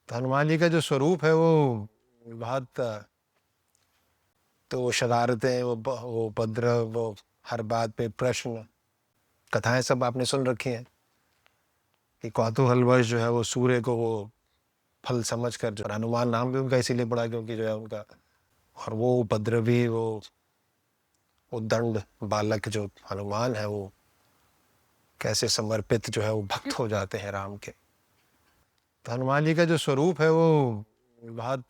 तो हनुमान जी का जो स्वरूप है वो बहुत तो वो शरारतें, वो उपद्रव, वो हर बात पे प्रश्न, कथाएं सब आपने सुन रखी हैं कि कौतूहलवश जो है वो सूर्य को वो फल समझ कर, जो हनुमान नाम भी उनका इसीलिए पड़ा क्योंकि जो है उनका, और वो उपद्रवी, वो उद्दंड बालक जो हनुमान है, वो कैसे समर्पित जो है वो भक्त हो जाते हैं राम के। तो हनुमान जी का जो स्वरूप है वो बहुत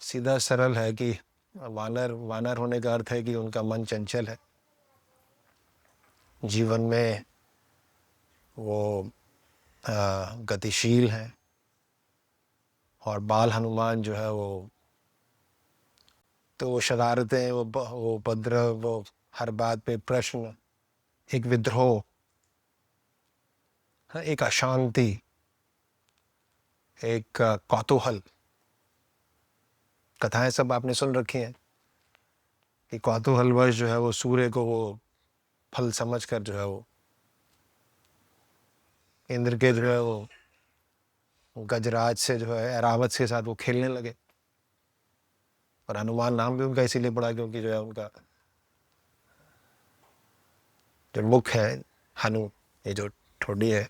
सीधा सरल है कि वानर वानर होने का अर्थ है कि उनका मन चंचल है, जीवन में वो गतिशील है। और बाल हनुमान जो है वो तो वो शरारतें, वो उपद्रव, वो हर बात पे प्रश्न, एक विद्रोह, एक अशांति, एक कौतूहल, कथाएं सब आपने सुन रखी हैं कि कौतूहलवश जो है वो सूर्य को वो फल समझ कर जो है वो इंद्र के जो है वो गजराज से जो है ऐरावत के साथ वो खेलने लगे। और हनुमान नाम भी उनका इसीलिए पड़ा क्योंकि जो है उनका जो मुख है, हनु, ये जो ठोडी है,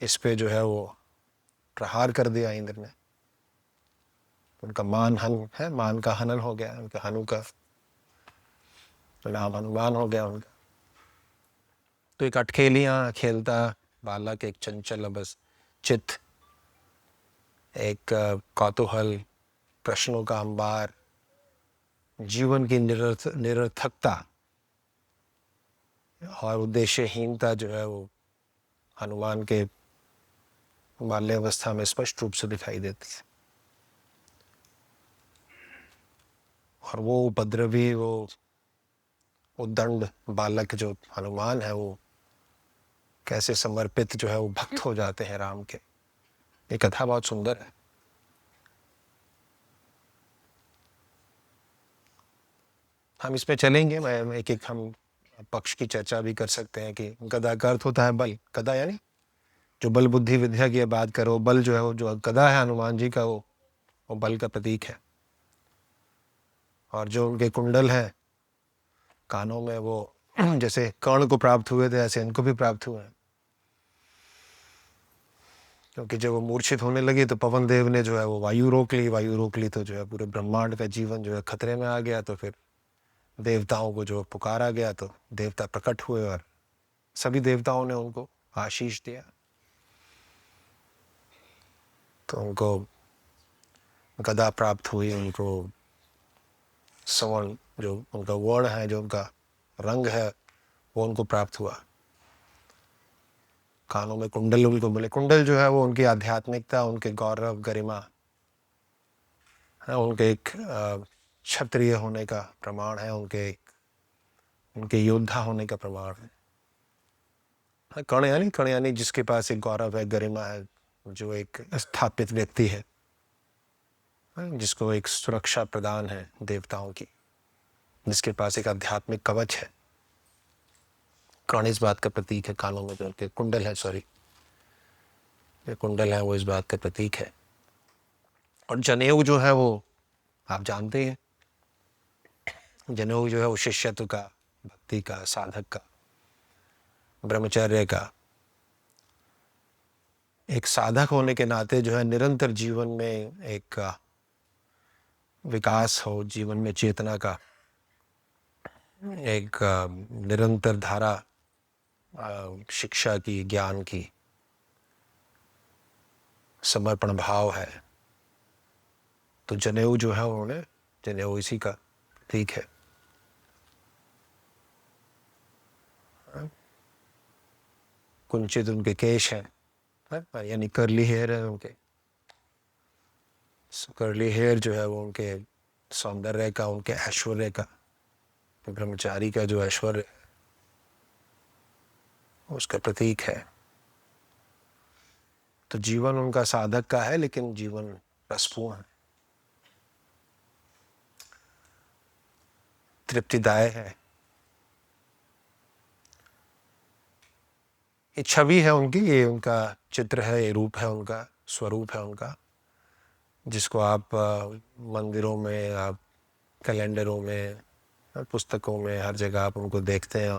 इस पे जो है वो प्रहार कर दिया इंद्र ने। उनका मान हन है, मान का हनन हो गया, उनका हनु का तो नाम हनुमान हो गया उनका। तो एक अटखेलियां खेलता बालक, एक चंचल बस चित्त, एक कौतूहल, प्रश्नों का अंबार, जीवन की निरर्थकता और उद्देश्यहीनता जो है वो हनुमान के बाल्यावस्था में स्पष्ट रूप से दिखाई देती है। और वो उपद्रवी, वो उद्दंड बालक जो हनुमान है, वो कैसे समर्पित जो है वो भक्त हो जाते हैं राम के। ये कथा बहुत सुंदर है। हम इसमें चलेंगे, मैं एक एक हम पक्ष की चर्चा भी कर सकते हैं कि गदा का अर्थ होता है बल। गदा यानी जो बल बुद्धि विद्या की बात करो, बल जो है वो जो गदा है हनुमान जी का, वो बल का प्रतीक है। और जो उनके कुंडल है कानों में, वो जैसे कर्ण को प्राप्त हुए थे ऐसे इनको भी प्राप्त हुए हैं। क्योंकि जब वो मूर्छित होने लगी तो पवन देव ने जो है वो वायु रोक ली, वायु रोक ली तो जो है पूरे ब्रह्मांड का जीवन जो है खतरे में आ गया। तो फिर देवताओं को जो पुकारा गया तो देवता प्रकट हुए और सभी देवताओं ने उनको आशीष दिया। तो उनको गदा प्राप्त हुई, उनको सवर्ण जो उनका वर्ण है, जो उनका रंग है, वो उनको प्राप्त हुआ। कानों में कुंडल उनको मिले। कुंडल जो है वो उनकी आध्यात्मिकता, उनके गौरव गरिमा है, उनके एक क्षत्रिय होने का प्रमाण है, उनके योद्धा होने का प्रमाण है। कर्ण यानी जिसके पास एक गौरव है, गरिमा है, जो एक स्थापित व्यक्ति है, जिसको एक सुरक्षा प्रदान है देवताओं की, जिसके पास एक आध्यात्मिक कवच है। कर्ण इस बात का प्रतीक है। कानों में जो उनके कुंडल है, सॉरी, ये कुंडल है, वो इस बात का प्रतीक है। और जनेऊ जो है वो आप जानते हैं, जनेऊ जो है वो शिष्यत्व का, भक्ति का, साधक का, ब्रह्मचर्य का। एक साधक होने के नाते जो है निरंतर जीवन में एक विकास हो, जीवन में चेतना का एक निरंतर धारा, शिक्षा की, ज्ञान की, समर्पण भाव है। तो जनेऊ जो है उन्होंने, जनेऊ इसी का प्रतीक है। कुंचित उनके केश हैं, यानी कर्ली हेयर है उनके। कर्ली हेयर जो है वो उनके सौंदर्य का, उनके ऐश्वर्य का, ब्रह्मचारी का जो ऐश्वर्य उसका प्रतीक है। तो जीवन उनका साधक का है, लेकिन जीवन रसपूर्ण है, तृप्तिदायक है। ये छवि है उनकी, ये उनका चित्र है, ये रूप है उनका, स्वरूप है उनका, जिसको आप मंदिरों में, आप कैलेंडरों में, पुस्तकों में, हर जगह आप उनको देखते हैं।